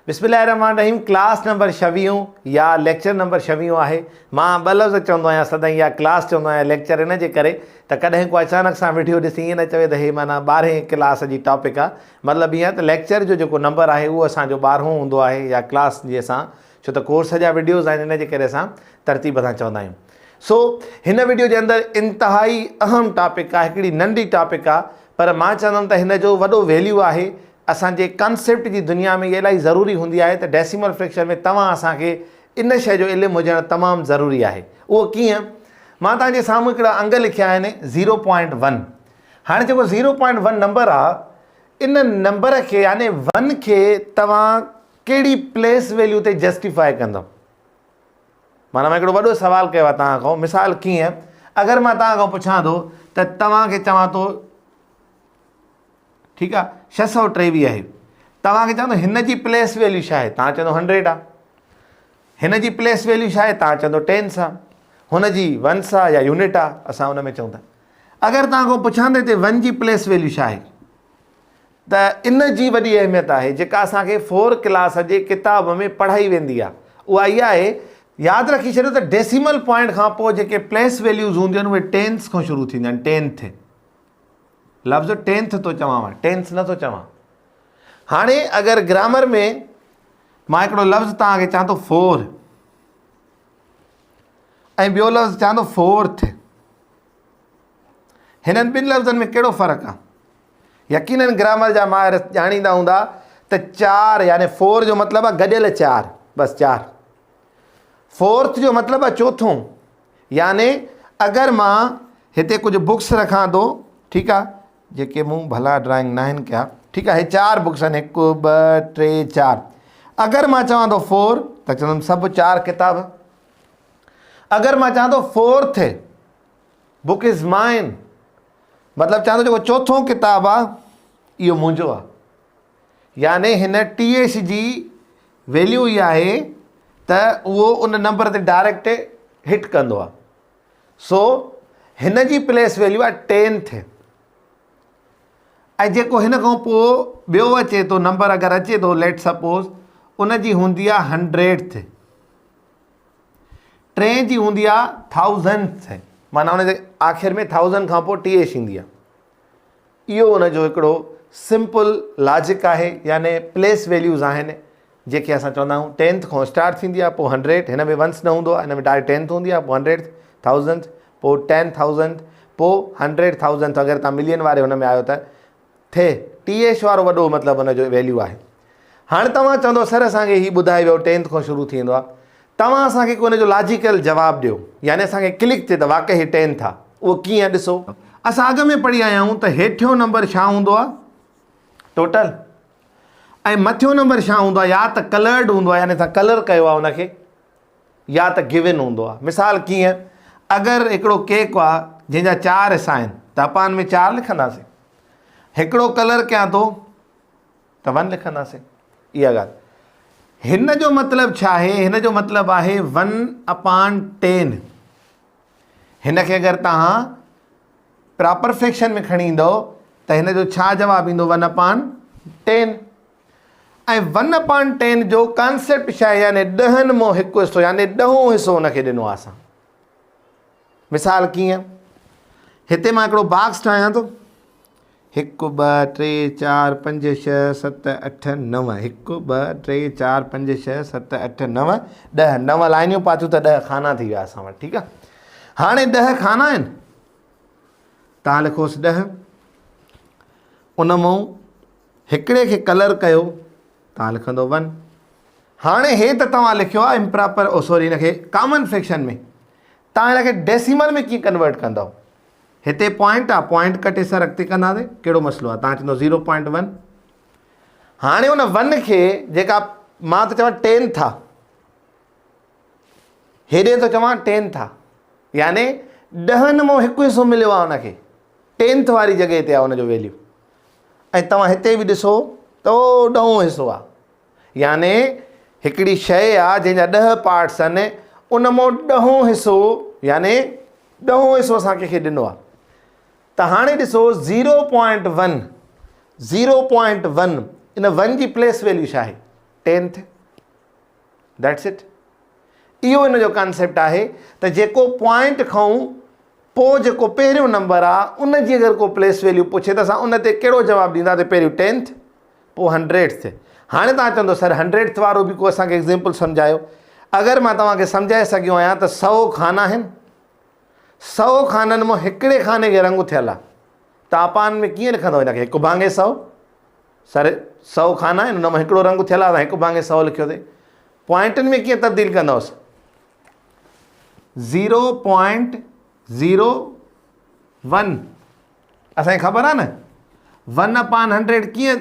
बिस्मिल्लाहिर्रहमानिर्रहीम। Class number 26 या lecture number 26 आहे। मां ॿ लफ़्ज़ चवंदो आहियां सदाईं, या क्लास चवंदो आहियां लेक्चर, इन जे करे त कॾहिं को अचानक सां वीडियो ॾिसी ईअं न चवे त हे माना 12हें क्लास जी टॉपिक आहे। मतिलबु ईअं त लेक्चर जो जेको नंबर आहे उहो असांजो 12हों हूंदो आहे, या क्लास जी असां, छो त कोर्स जा वीडियोज़ आहिनि, इन जे करे असां तरतीब सां चवंदा आहियूं। सो हिन वीडियो जे अंदरि इंतिहाई अहम टॉपिक आहे, हिकिड़ी नंढी टॉपिक आहे, पर मां चवंदुमि त हिन जो वॾो वैल्यू आहे। असांजे कॉन्सेप्ट जी दुनिया में इहा इलाही ज़रूरी हूंदी आहे त डेसिमल फ्रैक्शन में तव्हां असांखे इन शइ जो इल्मु हुजणु तमामु ज़रूरी आहे। उहो कीअं? मां तव्हांजे साम्हूं हिकिड़ा अंग लिखिया आहिनि 0.1। हाणे जेको 0.1 नंबर आहे, इन नंबर खे यानी 1 खे तव्हां कहिड़ी प्लेस वैल्यू ते जस्टिफाई कंदव? माना मां हिकिड़ो वॾो सुवालु कयो आहे तव्हां खां। मिसाल कीअं? अगरि मां तव्हां खां पुछां थो त तव्हांखे चवां थो, ठीकु आहे, 623 आहे, तव्हांखे चवंदो हिन जी प्लेस वैल्यू छा आहे? तव्हां चवंदो 100 आहे। हिन जी प्लेस वैल्यू छा आहे? तव्हां चवंदो टेंस आहे। हुन जी वंस आहे या यूनिट आहे, असां हुन में चऊं था। अगरि तव्हां खां पुछां त हिते 1 जी प्लेस वैल्यू छा आहे, त इन जी वॾी अहमियत आहे जेका असांखे 4 क्लास जे किताब में पढ़ाई वेंदी आहे। उहा इहा आहे, यादि रखी छॾियो त डेसिमल पॉइंट खां पोइ जेके प्लेस वैल्यूज़ हूंदियूं आहिनि उहे टेंस खां शुरू थींदियूं आहिनि। टेंथ लफ़्ज़ टेंथ थो चवां मां, टेंस नथो चवां। हाणे अगरि ग्रामर में मां हिकिड़ो लफ़्ज़ तव्हांखे चवां थो 4 ऐं ॿियो लफ़्ज़ चवां थो 4th, हिननि ॿिनि लफ़्ज़नि में कहिड़ो फ़र्क़ु आहे? यकीननि ग्रामर जा माहिर ॼाणींदा हूंदा त 4 यानी 4 जो मतिलबु आहे गॾियल 4, बसि 4। 4th जो मतिलबु आहे चोथों। याने अगरि मां हिते कुझु बुक्स रखां थो, ठीकु आहे, जेके मूं भला ड्राइंग न आहिनि कया, ठीकु आहे, हे 4 बुक्स आहिनि, 1 2 3 4। अगरि मां चवां थो 4 त चवंदुमि सभु 4 किताब। अगरि मां चवां थो 4th बुक इज़ माइन, मतिलबु चवां थो जेको चोथों किताबु आहे इहो मुंहिंजो आहे। याने हिन TH जी वैल्यू इहा आहे त उहो उन नंबर ते डायरेक्ट हिट कंदो आहे। सो हिन जी प्लेस वैल्यू आहे 10th। ऐं जेको हिन खां पोइ ॿियो अचे थो नंबर, अगरि अचे थो, लेट सपोज़ उन जी हूंदी आहे 100th, 3 जी हूंदी आहे 1000th, माना उन जे आख़िर में 1000 खां पोइ TH ईंदी आहे। इहो उनजो हिकिड़ो सिंपल लॉजिक आहे। याने प्लेस वैल्यूज़ आहिनि जेके असां चवंदा आहियूं 10th खां स्टार्ट थींदी आहे, पोइ 100, हिन में वंस न हूंदो आहे, हिन में डायरेक्ट 10th हूंदी आहे, पोइ 100, 1000, पोइ 10,000, पोइ 100,000। अगरि तव्हां मिलियन वारे हुन में आयो त थिए TH वारो वॾो मतिलबु हुनजो वैल्यू आहे। हाणे तव्हां चवंदो सर असांखे हीउ ॿुधाए वियो 10th खां शुरू थींदो आहे, तव्हां असांखे को हुनजो लॉजिकल जवाबु ॾियो, यानी असांखे क्लिक थिए त वाक़ई हीउ 10th आहे। उहो कीअं? ॾिसो, असां अॻ में पढ़ी आया आहियूं त हेठियों नंबर छा हूंदो आहे? टोटल। ऐं मथियों नंबर छा हूंदो आहे? या त कलर्ड हूंदो आहे, यानी असां कलर कयो आहे हुनखे, या त गिवन हूंदो आहे। मिसाल कीअं? अगरि हिकिड़ो केक आहे जंहिंजा 4 हिसा आहिनि त अपान में 4 लिखंदासीं। हिकिड़ो कलर कयां थो त 1 लिखंदासीं। इहा ॻाल्हि, हिन जो मतिलबु छा आहे? हिन जो मतिलबु आहे 1/10। हिन खे अगरि तव्हां प्रॉपर फ्रैक्शन में खणी ईंदव त हिन जो छा जवाबु ईंदो? 1/10। ऐं 1/10 जो कॉन्सेप्ट छा आहे? यानी 10 मां हिकु हिसो, यानी 10हों हिसो हुनखे ॾिनो आहे असां। मिसाल कीअं? हिते मां हिकिड़ो बॉक्स ठाहियां थो, 1 2 3 4 5 6 7 8 9, 1 2 3 4 5 6 7 8 9 10, 9 लाइनियूं पातियूं त 10 खाना थी विया असां वटि। ठीकु आहे, हाणे 10 खाना आहिनि, तव्हां लिखोसि 10। उन मां हिकिड़े खे कलर कयो, तव्हां लिखंदो 1। हाणे हे त तव्हां लिखियो आहे इम्प्रॉपर, सॉरी, हिनखे कॉमन फ्रैक्शन में। तव्हां हिनखे डेसिमल में कीअं कन्वर्ट कंदव? हिते पॉइंट आहे, पॉइंट कटे सर अॻिते कंदासीं, कहिड़ो मसइलो आहे? तव्हां चवंदो 0.1। हाणे हुन 1 खे, जेका मां त चवां 10th आहे, हेॾे थो चवां 10th आहे, याने 10 मां हिकु हिसो मिलियो आहे हुनखे, 10th वारी जॻह ते आहे हुनजो वैल्यू। ऐं तव्हां हिते बि ॾिसो त उहो 10हों हिसो आहे। याने हिकिड़ी शइ आहे जंहिंजा 10 पार्ट्स आहिनि, उन मां 10हों हिसो, याने 10हों हिसो असां कंहिंखे ॾिनो आहे। त हाणे ॾिसो 0.1, 0.1, इन 1 जी प्लेस वैल्यू छा आहे? 10th, that's it. इहो इन जो कॉन्सेप्ट आहे त जेको पॉइंट खां पोइ जेको पहिरियों नंबर आहे उन जी अगरि को प्लेस वैल्यू पुछे त असां उन ते कहिड़ो जवाबु ॾींदा त पहिरियों 10th पोइ 100th। हाणे तव्हां चवंदो सर 100th वारो बि को असांखे एग्ज़ाम्पल सम्झायो। अगरि मां तव्हांखे सम्झाए सघियो आहियां त 100 खाना आहिनि, 100 खाननि मां हिकिड़े खाने खे रंग थियल आहे, तव्हां पान में कीअं लिखंदव हिनखे? 1 भाङे 100। सर 100 खाना आहिनि, हुन मां हिकिड़ो रंग थियल आहे, 1 भाङे 100 लिखियो अथई। पॉइंटनि में कीअं तब्दील कंदवसि? 0.01 असांखे ख़बर आहे न, 1/100 कीअं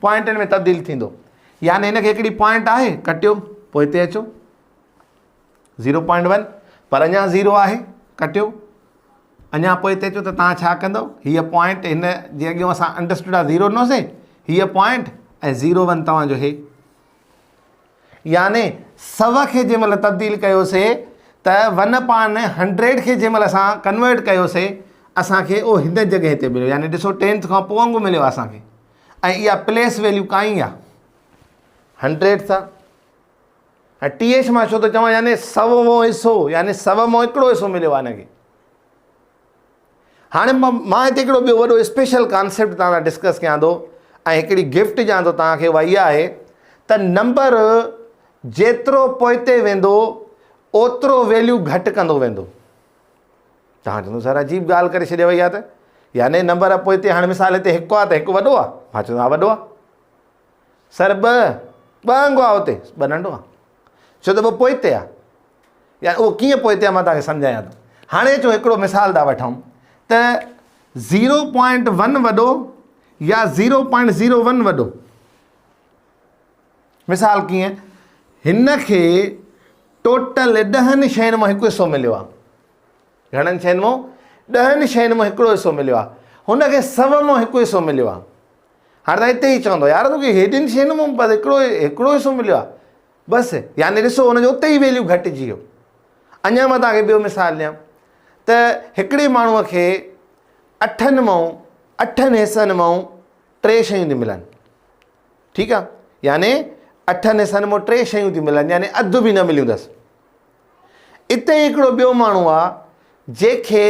पॉइंटनि में तब्दील थींदो। यानी हिनखे हिकिड़ी पॉइंट आहे, कटियो, पोइ हिते अचो 0.1, पर अञा 0 आहे, कटियो, अञा पोइ हिते अचो त तव्हां छा कंदव? हीअ पॉइंट हिन जे अॻियां असां अंडरस्टूड आहे 0 ॾिनोसीं, हीअ पॉइंट ऐं 0.1 तव्हांजो हे। यानी 100 खे जंहिं महिल तब्दील कयोसीं त 1/100 खे जंहिं महिल असां कन्वर्ट कयोसीं असांखे उहो हिन जॻह ते मिलियो। यानी ॾिसो 10th खां पोइ वांगुरु मिलियो असांखे, ऐं इहा प्लेस वैल्यू काई आहे? 100th आहे। ऐं TH मां छो थो चवां? यानी 100 हिसो, यानी 100 मां हिकिड़ो हिसो मिलियो आहे हिनखे। हाणे मां हिते हिकिड़ो ॿियो वॾो स्पेशल कॉन्सेप्ट तव्हां सां डिस्कस कयां थो ऐं हिकिड़ी गिफ्ट ॾियां थो तव्हांखे, उहा इहा आहे त नंबर जेतिरो पोइते वेंदो ओतिरो वैल्यू घटि कंदो वेंदो। तव्हां चवंदो सर अजीब ॻाल्हि करे छॾियो वई आहे त, यानी नंबर पोइते, हाणे मिसाल हिते 1 आहे त 1 वॾो आहे, मां चवंदो हा वॾो आहे। सर 2 अंगो आहे हुते, 2 नंढो आहे, छो त 2 पोइते आहे। या उहो कीअं पोइते आहे मां तव्हांखे सम्झायां थो। हाणे अचो हिकिड़ो मिसाल था वठूं त 0.1 वॾो या 0.01 वॾो। मिसाल कीअं? हिन खे टोटल 10 शयुनि मां हिकु हिसो मिलियो आहे। घणनि शयुनि मां? 10 शयुनि मां हिकिड़ो हिसो मिलियो आहे। हुनखे 100 मां हिकु हिसो मिलियो आहे। हाणे तव्हां हिते ई चवंदो यार तोखे हेॾिनि शयुनि मां बसि हिकिड़ो हिसो मिलियो आहे बसि, यानी ॾिसो हुनजो उते ई वैल्यू घटिजी वियो। अञा मां तव्हांखे ॿियो मिसाल ॾियां त हिकिड़े माण्हूअ खे 8 हिसनि मां 3 शयूं थी मिलनि, ठीकु आहे? यानी 8 हिसनि मां 3 शयूं थी मिलनि, यानी अधु बि न मिलियूं अथसि। इते हिकिड़ो ॿियो माण्हू आहे जंहिंखे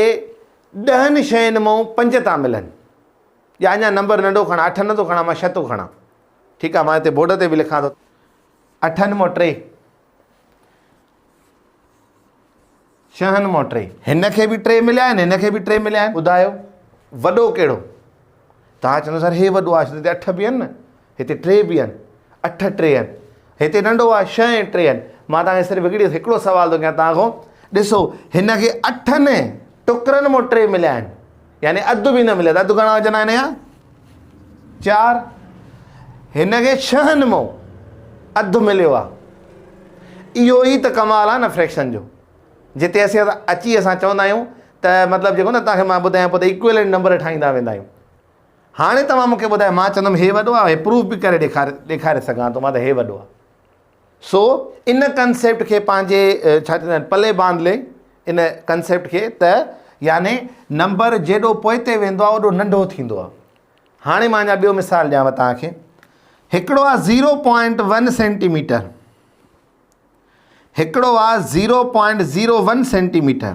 10 शयुनि मां 5 था मिलनि, या अञा नंबर नंढो खणा, 8 नथो खणा, मां 6 थो खणा, ठीकु आहे? मां हिते बोर्ड ते बि लिखां थो 8 मां 3, 6 मां 3। हिनखे बि 3 मिलिया आहिनि, हिनखे बि 3 मिलिया आहिनि। ॿुधायो वॾो कहिड़ो? तव्हां चवंदो सर हे वॾो आहे, छो हिते 8 बि आहिनि न, हिते 3 बि आहिनि, 8 3 आहिनि। हिते नंढो आहे, 6 ऐं 3 आहिनि। मां तव्हांखे सिर्फ़ु हिकिड़ो सुवाल थो कयां तव्हां खां, ॾिसो हिनखे 8 टुकरनि मां 3 मिलिया आहिनि, यानी अधु बि न मिलियो। अधु घणा विझंदा आहिनि? या 4। हिनखे 6 मां अधु मिलियो आहे। इहो ई त कमाल आहे न फ्रैक्शन जो, जिते असां चवंदा आहियूं त मतिलबु जेको न तव्हांखे मां ॿुधायां पोइ त इक्विवेलेंट नंबर ठाहींदा वेंदा आहियूं। हाणे तव्हां मूंखे ॿुधायो, मां चवंदुमि हे वॾो आहे, हे प्रूफ बि करे ॾेखारे सघां थो मां त हे वॾो आहे। सो इन कंसेप्ट खे पंहिंजे छा चवंदा आहिनि पले बांध ले, इन कंसेप्ट खे त यानी नंबर जेॾो पोइते वेंदो आहे ओॾो नंढो थींदो आहे। हाणे मां अञा ॿियो मिसाल ॾियांव तव्हांखे। हिकिड़ो आहे 0.1 सेंटीमीटर, हिकिड़ो आहे 0.01 सेंटीमीटर।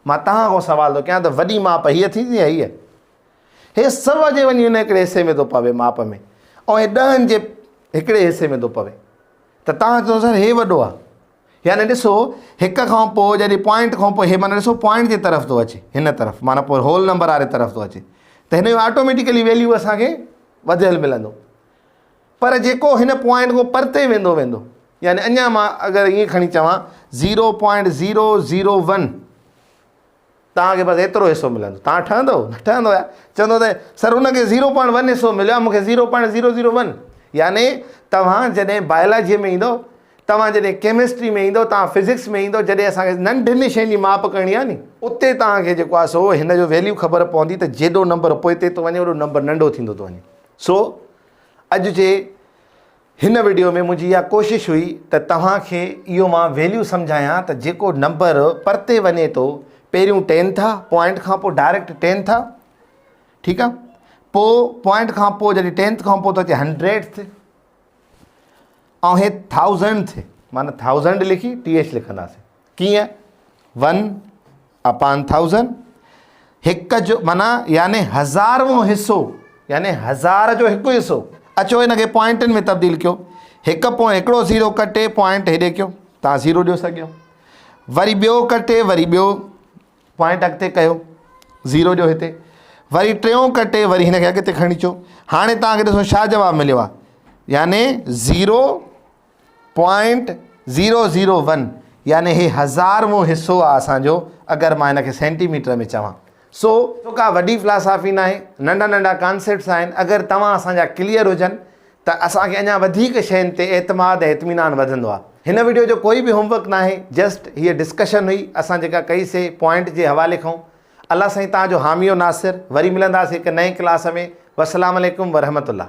मां तव्हां खां सवाल थो कयां त वॾी माप हीअ थींदी आहे? हीअ हे 100 जे वञी हिन हिकिड़े हिसे में थो पवे माप में, ऐं हे 10 जे हिकिड़े हिसे में थो पवे, त तव्हां चवंदो सर हे वॾो आहे। यानी ॾिसो हिक खां पोइ जॾहिं पॉइंट खां पोइ हे माना ॾिसो पॉइंट जे तरफ़ थो अचे, हिन तरफ़ माना पोइ होल नंबर वारे तरफ़ थो अचे, त हिन जो ऑटोमेटिकली वैल्यू असांखे वधियलु मिलंदो। पर जेको हिन पॉइंट खां परते वेंदो वेंदो, यानी अञा मां अगरि ईअं खणी चवां 0.001, तव्हांखे बसि एतिरो हिसो मिलंदो। तव्हां ठहंदो न ठहंदो या चवंदो त सर हुनखे 0.1 हिसो मिलियो आहे, मूंखे 0.001। यानी तव्हां जॾहिं बायोलॉजीअ में ईंदो, तव्हां जॾहिं केमिस्ट्री में ईंदो, तव्हां फिज़िक्स में ईंदो, जॾहिं असांखे नंढियुनि शयुनि जी माप करणी आहे नी, उते तव्हांखे जेको आहे सो हिन जो वैल्यू ख़बर पवंदी त जेॾो नंबर पोइते थो वञे ओॾो नंबर नंढो थींदो थो वञे। सो अॼु जे हिन वीडियो में मुंहिंजी इहा कोशिशि हुई त तव्हांखे इहो मां वैल्यू सम्झायां त जेको नंबर परते वञे थो, पहिरियों 10th आहे, पॉइंट खां पोइ डायरेक्ट 10th आहे, ठीकु आहे? पोइ पॉइंट खां पोइ जॾहिं 10th खां पोइ थो अचे 100th, ऐं हे 1000 थे माना 1000 लिखी TH लिखंदासीं कीअं 1/1000 हिक जो माना यानी 1000वां हिसो यानी 1000 जो हिकु हिसो। अचो हिनखे पॉइंटनि में तब्दील कयो। हिकिड़ो ज़ीरो कटे पॉइंट हेॾे कयो तव्हां ज़ीरो ॾियो सघियो, वरी ॿियो कटे वरी ॿियो पॉइंट अॻिते कयो ज़ीरो ॾियो हिते, वरी टियों कटे वरी हिनखे अॻिते खणी अचो। हाणे तव्हांखे ॾिसो छा जवाबु मिलियो आहे यानी 0.001 यानी हे 1000वां हिसो आहे असांजो अगरि मां हिनखे सेंटीमीटर में चवां। सो का वॾी फिलासफ़ी न आहे, नंढा नंढा कॉन्सेप्ट्स आहिनि। अगरि तव्हां असांजा क्लियर हुजनि त असांखे अञा वधीक शयुनि ते एतमाद ऐं इत्मीनान वधंदो आहे। हिन वीडियो जो कोई बि होमवर्क न आहे, जस्ट हीअ डिस्कशन हुई असां जेका कईसीं पॉइंट जे हवाले खां। अल्लाह साईं तव्हांजो हामियो नासिर। वरी मिलंदासीं हिकु नई क्लास में। वस्सलाम अलैकुम वरहमतुल्लाह।